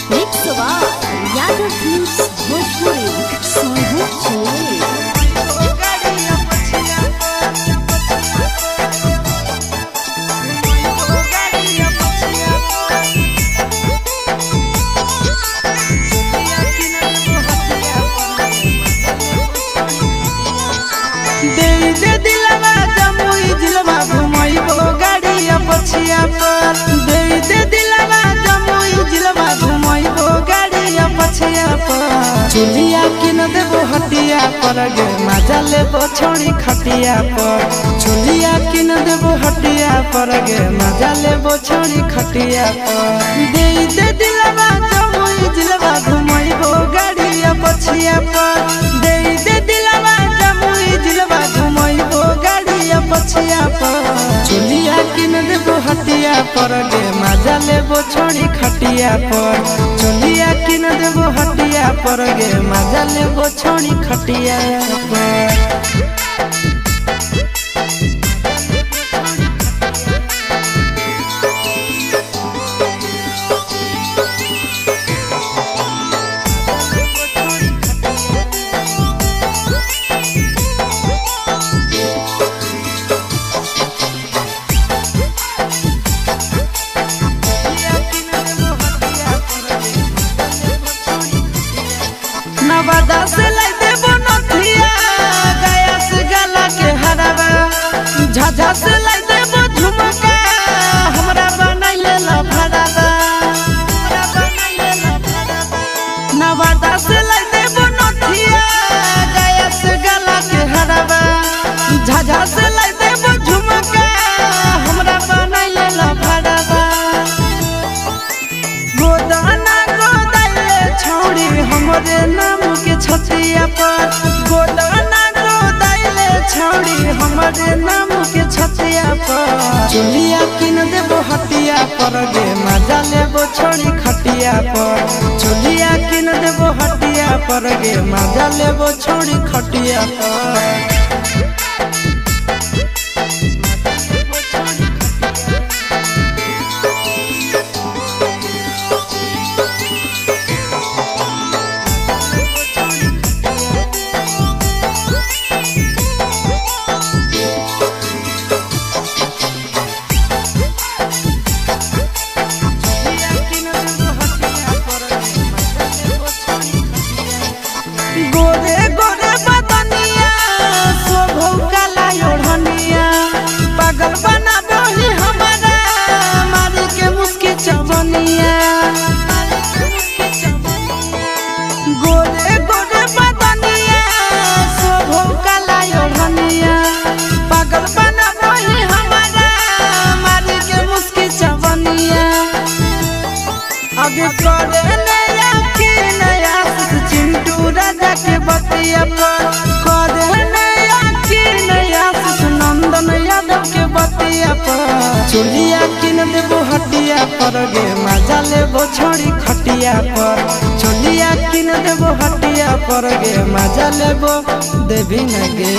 Mixova Yadav Films Bhojpuri Sohit Chile पछिया पर दे दे दिलवा जमुई जिलवा घुमइबो गाड़िया पछिया पर चुलिया किन देबो हटिया पर गे मजा लेबो छोड़ी खटिया पर चुलिया किन देबो हटिया पर गे मजा लेबो छोड़ी खटिया पर दे दे दिलवा जमुई जिलवा घुमइबो गाड़िया पछिया पर दे दे दिलवा जमुई जिलवा घुमइबो गाड़िया पछिया पर चुलिया किन देबो हटिया पर गे मजा लेबो छोड़ी खटिया पर चुलिया किन देबो हटिया पर गे मजा लेबो छोड़ी खटिया पर नवादा से लाई देबो नथिया गया से गला के हरावा झाझा से लाई देबो झुमका हमरा बनाइले ला भरावा नवादा से लाई देबो नथिया गया से गला के हरावा झाझा से लाई देबो झुमका हमरा बनाइले ला भरावा गोदाना गोदाइले छोड़ी हमरे नाम के छतिया पर गोदाना गोदाइले छोड़ी हमरे नाम के छतिया पर चुलिया किन देबो हटिया पर गे मजा लेबो छोड़ी खटिया पर चुलिया किन देबो हटिया पर गे मजा लेबो छोड़ी खटिया पर गोरे गोरे बदनिया शोभो काला ओढ़निया पागल बनाबो ही हमारा मारी के मुस्की चवनिया गोरे गोरे बदनिया शोभो काला ओढ़निया पागल बनाबो ही हमारा मारी के मुस्की चवनिया आगे करे नया की नया चिंटू राजा के बतिया पर करे नया की नया नंदन यादव के बतिया पर चुलिया किन देबो हटिया पर गे मजा लेबो छोड़ी खटिया पर चुलिया किन देबो हटिया पर गे मजा लेबो देवी न गे।